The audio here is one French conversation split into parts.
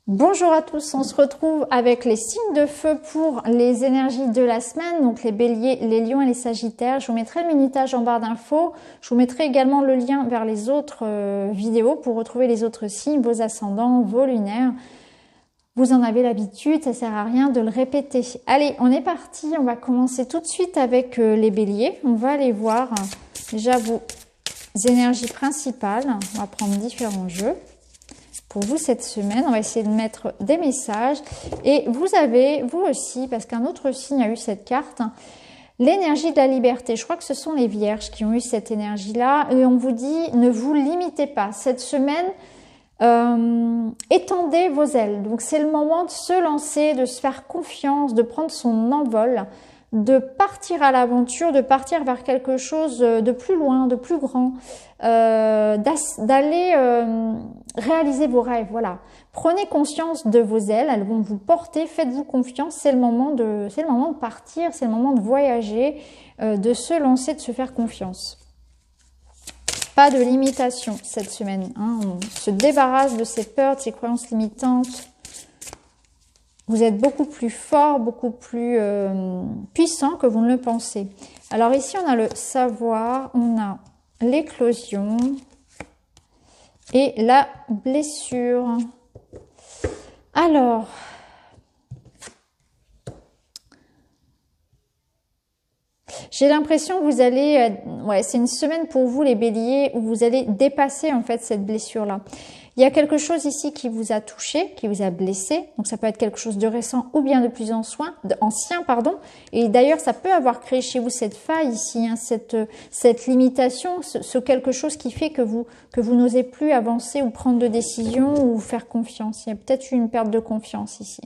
Bonjour à tous, on se retrouve avec les signes de feu pour les énergies de la semaine, donc les béliers, les lions et les sagittaires. Je vous mettrai le minutage en barre d'infos, je vous mettrai également le lien vers les autres vidéos pour retrouver les autres signes, vos ascendants, vos lunaires. Vous en avez l'habitude, ça sert à rien de le répéter. Allez, on est parti, on va commencer tout de suite avec les béliers. On va aller voir déjà vos énergies principales, on va prendre différents jeux. Pour vous cette semaine, on va essayer de mettre des messages et vous avez, vous aussi, parce qu'un autre signe a eu cette carte, l'énergie de la liberté. Je crois que ce sont les vierges qui ont eu cette énergie-là et on vous dit ne vous limitez pas. Cette semaine, étendez vos ailes. Donc c'est le moment de se lancer, de se faire confiance, de prendre son envol, de partir à l'aventure, de partir vers quelque chose de plus loin, de plus grand, d'aller réaliser vos rêves. Voilà. Prenez conscience de vos ailes, elles vont vous porter, faites-vous confiance, c'est le moment de partir, c'est le moment de voyager, de se lancer, de se faire confiance. Pas de limitation cette semaine, hein. On se débarrasse de ces peurs, de ces croyances limitantes. Vous êtes beaucoup plus fort, beaucoup plus puissant que vous ne le pensez. Alors ici, on a le savoir, on a l'éclosion et la blessure. Alors, j'ai l'impression que vous allez... ouais, c'est une semaine pour vous, les béliers, où vous allez dépasser en fait cette blessure-là. Il y a quelque chose ici qui vous a touché, qui vous a blessé. Donc ça peut être quelque chose de récent ou bien de plus ancien, pardon. Et d'ailleurs, ça peut avoir créé chez vous cette faille ici, hein, cette limitation, ce quelque chose qui fait que vous n'osez plus avancer ou prendre de décisions ou faire confiance. Il y a peut-être eu une perte de confiance ici.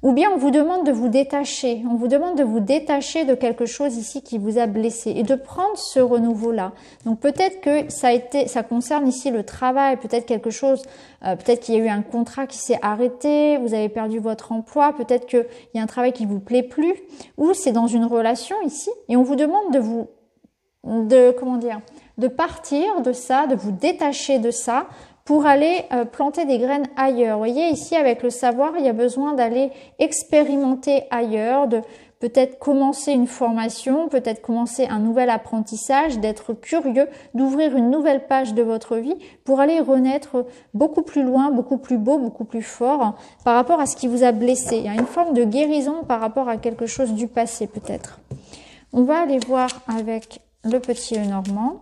Ou bien on vous demande de vous détacher. On vous demande de vous détacher de quelque chose ici qui vous a blessé et de prendre ce renouveau-là. Donc peut-être que ça concerne ici le travail, peut-être quelque chose, peut-être qu'il y a eu un contrat qui s'est arrêté, vous avez perdu votre emploi, peut-être qu'il y a un travail qui vous plaît plus, ou c'est dans une relation ici et on vous demande de partir de ça, de vous détacher de ça, pour aller planter des graines ailleurs. Vous voyez, ici, avec le savoir, il y a besoin d'aller expérimenter ailleurs, de peut-être commencer une formation, peut-être commencer un nouvel apprentissage, d'être curieux, d'ouvrir une nouvelle page de votre vie pour aller renaître beaucoup plus loin, beaucoup plus beau, beaucoup plus fort par rapport à ce qui vous a blessé. Il y a une forme de guérison par rapport à quelque chose du passé, peut-être. On va aller voir avec le petit Lenormand.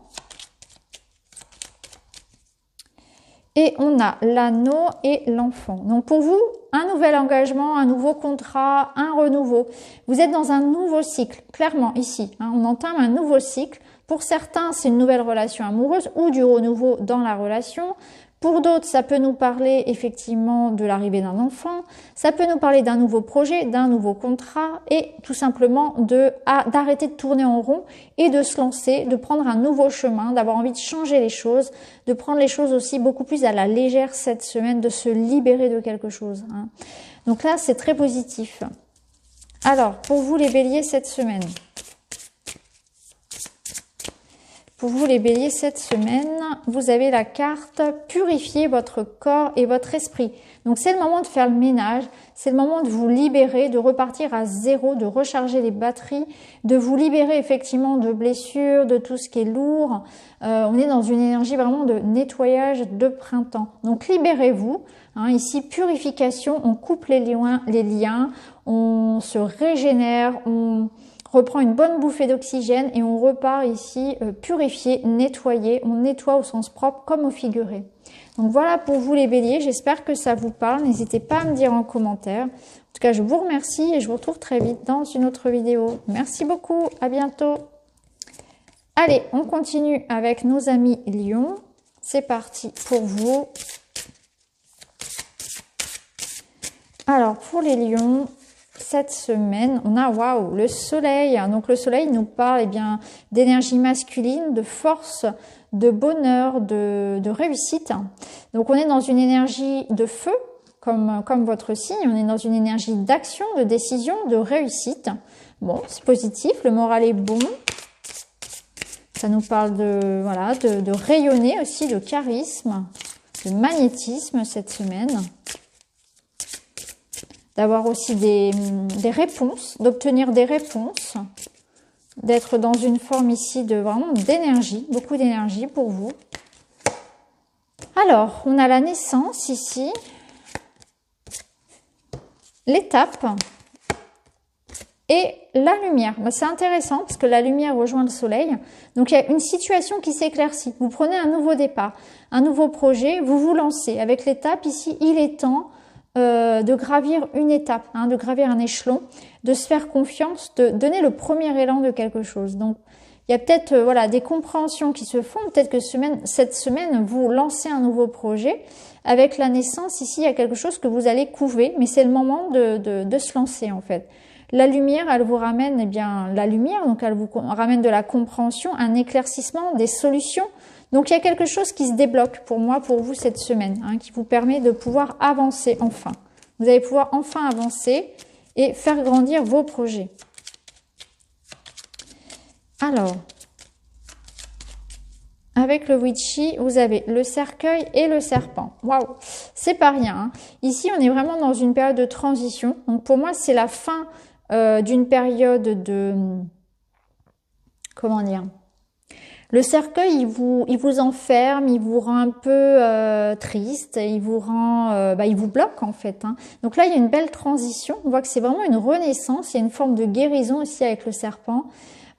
Et on a l'anneau et l'enfant. Donc pour vous, un nouvel engagement, un nouveau contrat, un renouveau. Vous êtes dans un nouveau cycle, clairement ici. Hein, on entame un nouveau cycle. Pour certains, c'est une nouvelle relation amoureuse ou du renouveau dans la relation. Pour d'autres, ça peut nous parler effectivement de l'arrivée d'un enfant. Ça peut nous parler d'un nouveau projet, d'un nouveau contrat et tout simplement d'arrêter de tourner en rond et de se lancer, de prendre un nouveau chemin, d'avoir envie de changer les choses, de prendre les choses aussi beaucoup plus à la légère cette semaine, de se libérer de quelque chose, hein. Donc là, c'est très positif. Alors, pour vous les béliers cette semaine. Pour vous les béliers, cette semaine, vous avez la carte « Purifier votre corps et votre esprit ». Donc c'est le moment de faire le ménage, c'est le moment de vous libérer, de repartir à zéro, de recharger les batteries, de vous libérer effectivement de blessures, de tout ce qui est lourd. On est dans une énergie vraiment de nettoyage de printemps. Donc libérez-vous. Hein, ici, purification, on coupe les liens, on se régénère, on reprend une bonne bouffée d'oxygène et on repart ici purifié, nettoyé. On nettoie au sens propre comme au figuré. Donc voilà pour vous les béliers, j'espère que ça vous parle. N'hésitez pas à me dire en commentaire. En tout cas, je vous remercie et je vous retrouve très vite dans une autre vidéo. Merci beaucoup, à bientôt. Allez, on continue avec nos amis lions. C'est parti pour vous. Alors, pour les lions... Cette semaine, on a waouh, le soleil. Donc le soleil nous parle d'énergie masculine, de force, de bonheur, de réussite. Donc on est dans une énergie de feu, comme votre signe. On est dans une énergie d'action, de décision, de réussite. Bon, c'est positif, le moral est bon. Ça nous parle de rayonner aussi, de charisme. de magnétisme cette semaine. D'avoir aussi des réponses, d'obtenir des réponses. D'être dans une forme ici de vraiment d'énergie, beaucoup d'énergie pour vous. Alors, on a la naissance ici. L'étape. Et la lumière, c'est intéressant parce que la lumière rejoint le soleil. Donc, il y a une situation qui s'éclaircit. Vous prenez un nouveau départ, un nouveau projet, vous vous lancez. Avec l'étape, ici, il est temps de gravir une étape, hein, de gravir un échelon, de se faire confiance, de donner le premier élan de quelque chose. Donc, il y a peut-être voilà, des compréhensions qui se font. Peut-être que cette semaine, vous lancez un nouveau projet. Avec la naissance, ici, il y a quelque chose que vous allez couver, mais c'est le moment de se lancer, en fait. La lumière, elle vous ramène, eh bien, la lumière, donc elle vous ramène de la compréhension, un éclaircissement, des solutions. Donc, il y a quelque chose qui se débloque pour moi, pour vous, cette semaine, hein, qui vous permet de pouvoir avancer enfin. Vous allez pouvoir enfin avancer et faire grandir vos projets. Alors, avec le witchy, vous avez le cercueil et le serpent. Waouh, c'est pas rien, hein. Ici, on est vraiment dans une période de transition. Donc, pour moi, c'est la fin d'une période de... Comment dire ? Le cercueil, il vous enferme, il vous rend un peu triste, il vous rend, il vous bloque en fait, hein. Donc là, il y a une belle transition. On voit que c'est vraiment une renaissance. Il y a une forme de guérison aussi avec le serpent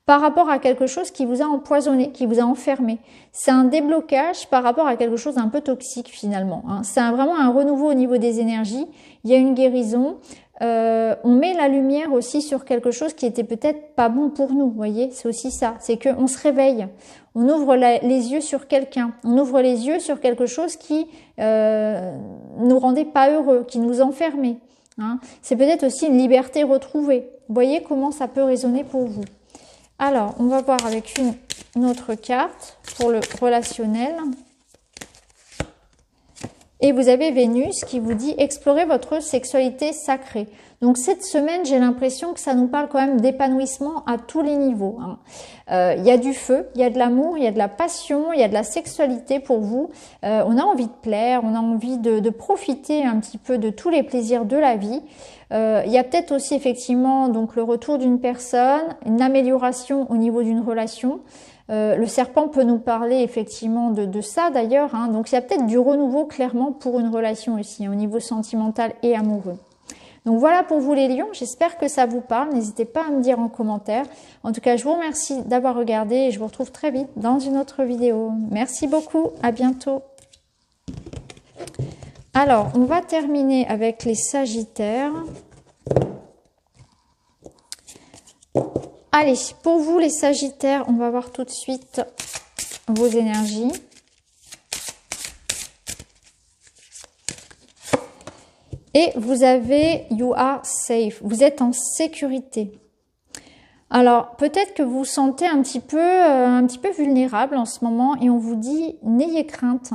par rapport à quelque chose qui vous a empoisonné, qui vous a enfermé. C'est un déblocage par rapport à quelque chose d'un peu toxique finalement, hein. C'est vraiment un renouveau au niveau des énergies. Il y a une guérison. On met la lumière aussi sur quelque chose qui était peut-être pas bon pour nous, vous voyez, c'est aussi ça, c'est qu'on se réveille, on ouvre les yeux sur quelqu'un, on ouvre les yeux sur quelque chose qui nous rendait pas heureux, qui nous enfermait, hein. C'est peut-être aussi une liberté retrouvée. Vous voyez comment ça peut résonner pour vous. Alors, on va voir avec une autre carte pour le relationnel. Et vous avez Vénus qui vous dit explorer votre sexualité sacrée. Donc cette semaine, j'ai l'impression que ça nous parle quand même d'épanouissement à tous les niveaux, hein. Il y a du feu, il y a de l'amour, il y a de la passion, il y a de la sexualité pour vous. On a envie de plaire, on a envie de profiter un petit peu de tous les plaisirs de la vie. Il y a peut-être aussi effectivement donc le retour d'une personne, une amélioration au niveau d'une relation. Le serpent peut nous parler effectivement de ça d'ailleurs, hein. Donc il y a peut-être du renouveau clairement pour une relation aussi, hein, au niveau sentimental et amoureux. Donc voilà pour vous les lions, j'espère que ça vous parle, n'hésitez pas à me dire en commentaire. En tout cas, je vous remercie d'avoir regardé et je vous retrouve très vite dans une autre vidéo. Merci beaucoup, à bientôt. Alors, on va terminer avec les Sagittaires. Allez, pour vous les Sagittaires, on va voir tout de suite vos énergies. Et vous avez You are safe, vous êtes en sécurité. Alors, peut-être que vous vous sentez un petit peu vulnérable en ce moment et on vous dit, n'ayez crainte.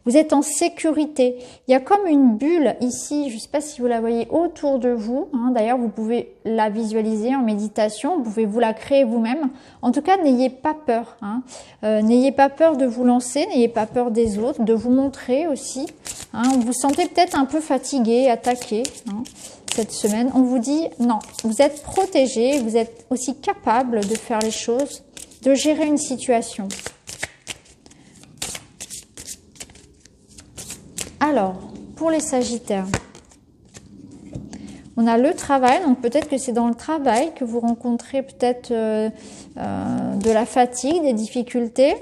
Vous êtes en sécurité. Il y a comme une bulle ici, je ne sais pas si vous la voyez autour de vous, hein. D'ailleurs, vous pouvez la visualiser en méditation, vous pouvez vous la créer vous-même. En tout cas, n'ayez pas peur, hein. N'ayez pas peur de vous lancer, n'ayez pas peur des autres, de vous montrer aussi, hein. Vous vous sentez peut-être un peu fatigué, attaqué, hein. Cette semaine, on vous dit non, vous êtes protégé, vous êtes aussi capable de faire les choses, de gérer une situation. Alors, pour les Sagittaires, on a le travail, donc peut-être que c'est dans le travail que vous rencontrez peut-être de la fatigue, des difficultés.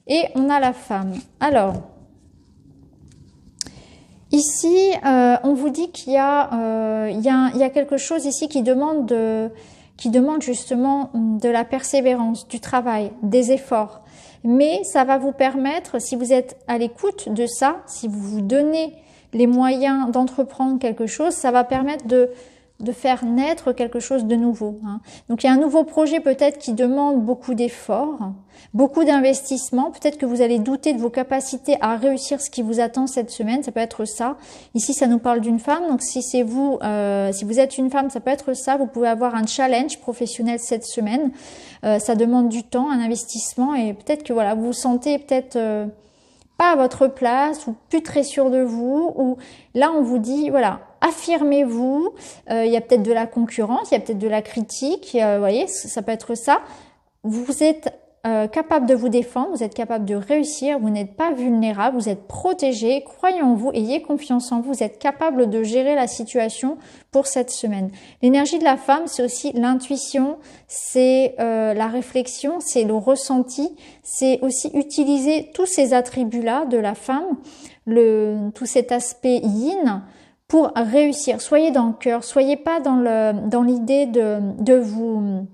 Et on a la femme. Alors, ici, on vous dit qu'il y a quelque chose ici qui demande justement de la persévérance, du travail, des efforts. Mais ça va vous permettre, si vous êtes à l'écoute de ça, si vous vous donnez les moyens d'entreprendre quelque chose, ça va permettre de faire naître quelque chose de nouveau, hein. Donc il y a un nouveau projet peut-être qui demande beaucoup d'efforts, beaucoup d'investissements. Peut-être que vous allez douter de vos capacités à réussir ce qui vous attend cette semaine. Ça peut être ça. Ici, ça nous parle d'une femme. Donc si c'est vous, si vous êtes une femme, ça peut être ça. Vous pouvez avoir un challenge professionnel cette semaine. Ça demande du temps, un investissement et peut-être que voilà, vous vous sentez peut-être pas à votre place ou plus très sûr de vous, ou là on vous dit voilà, affirmez-vous, il y a peut-être de la concurrence, il y a peut-être de la critique, vous voyez, ça peut être ça. Vous êtes capable de vous défendre, vous êtes capable de réussir, vous n'êtes pas vulnérable, vous êtes protégé, croyez en vous, ayez confiance en vous, vous êtes capable de gérer la situation pour cette semaine. L'énergie de la femme, c'est aussi l'intuition, c'est la réflexion, c'est le ressenti, c'est aussi utiliser tous ces attributs-là de la femme, tout cet aspect yin pour réussir. Soyez dans le cœur, soyez pas dans l'idée de vous...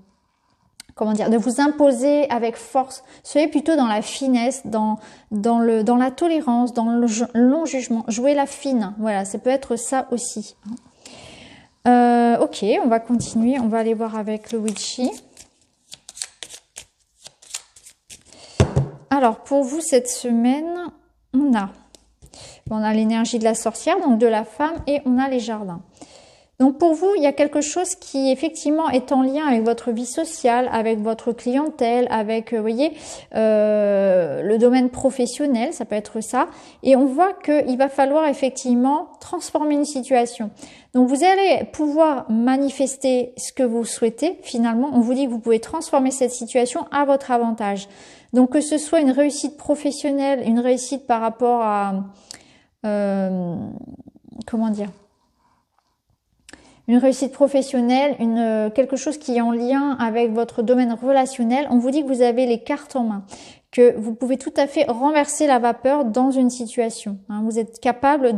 comment dire, de vous imposer avec force. Soyez plutôt dans la finesse, dans la tolérance, dans le long jugement. Jouez la fine. Voilà, ça peut être ça aussi. Ok, on va continuer. On va aller voir avec le Witchy. Alors, pour vous, cette semaine, on a l'énergie de la sorcière, donc de la femme, et on a les jardins. Donc pour vous, il y a quelque chose qui effectivement est en lien avec votre vie sociale, avec votre clientèle, avec, vous voyez, le domaine professionnel, ça peut être ça. Et on voit qu'il va falloir effectivement transformer une situation. Donc vous allez pouvoir manifester ce que vous souhaitez. Finalement, on vous dit que vous pouvez transformer cette situation à votre avantage. Donc que ce soit une réussite professionnelle, une réussite par rapport à... comment dire ? Une réussite professionnelle, quelque chose qui est en lien avec votre domaine relationnel, on vous dit que vous avez les cartes en main, que vous pouvez tout à fait renverser la vapeur dans une situation. Vous êtes capable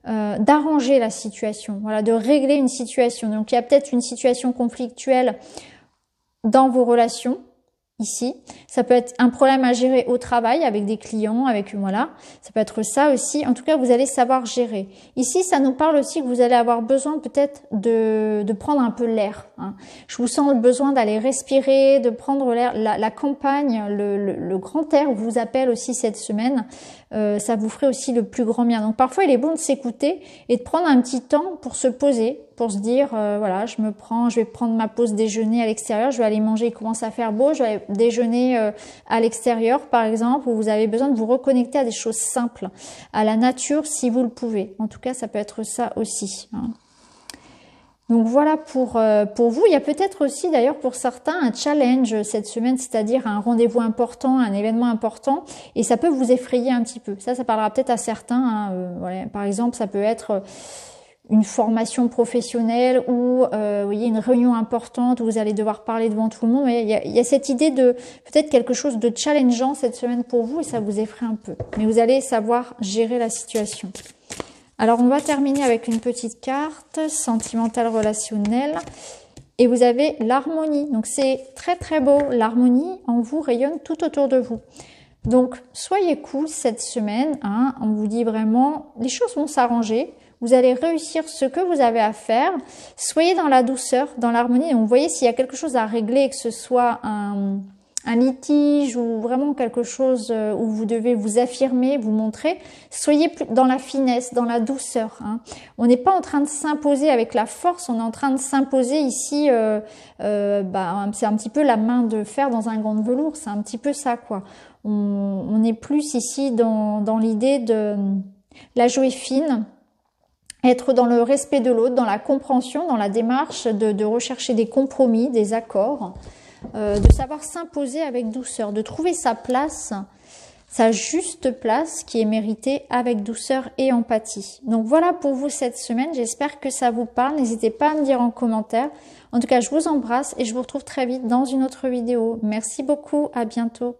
d'arranger la situation, voilà, de régler une situation. Donc il y a peut-être une situation conflictuelle dans vos relations. Ici, ça peut être un problème à gérer au travail avec des clients, voilà, ça peut être ça aussi. En tout cas, vous allez savoir gérer. Ici, ça nous parle aussi que vous allez avoir besoin peut-être de prendre un peu l'air. Je vous sens le besoin d'aller respirer, de prendre l'air. La campagne, le grand air vous appelle aussi cette semaine. Ça vous ferait aussi le plus grand bien. Donc parfois, il est bon de s'écouter et de prendre un petit temps pour se poser, pour se dire voilà, je vais prendre ma pause déjeuner à l'extérieur, je vais aller manger, il commence à faire beau, je vais aller déjeuner à l'extérieur par exemple, où vous avez besoin de vous reconnecter à des choses simples, à la nature si vous le pouvez. En tout cas, ça peut être ça aussi. Donc voilà pour vous. Il y a peut-être aussi d'ailleurs pour certains un challenge cette semaine, c'est-à-dire un rendez-vous important, un événement important, et ça peut vous effrayer un petit peu. Ça parlera peut-être à certains. Voilà. Par exemple, ça peut être une formation professionnelle ou vous voyez, une réunion importante où vous allez devoir parler devant tout le monde. Il y a cette idée de peut-être quelque chose de challengeant cette semaine pour vous et ça vous effraie un peu. Mais vous allez savoir gérer la situation. Alors, on va terminer avec une petite carte sentimentale relationnelle. Et vous avez l'harmonie. Donc, c'est très, très beau. L'harmonie en vous rayonne tout autour de vous. Donc, soyez cool cette semaine. On vous dit vraiment, les choses vont s'arranger. Vous allez réussir ce que vous avez à faire. Soyez dans la douceur, dans l'harmonie. Donc, vous voyez, s'il y a quelque chose à régler, que ce soit un litige ou vraiment quelque chose où vous devez vous affirmer, vous montrer, soyez dans la finesse, dans la douceur. On n'est pas en train de s'imposer avec la force, on est en train de s'imposer ici, c'est un petit peu la main de fer dans un gant de velours, c'est un petit peu ça quoi. On est plus ici dans l'idée de la jouer fine, être dans le respect de l'autre, dans la compréhension, dans la démarche de rechercher des compromis, des accords. De savoir s'imposer avec douceur, de trouver sa place, sa juste place qui est méritée avec douceur et empathie. Donc voilà pour vous cette semaine, j'espère que ça vous parle, n'hésitez pas à me dire en commentaire. En tout cas, je vous embrasse et je vous retrouve très vite dans une autre vidéo. Merci beaucoup, à bientôt.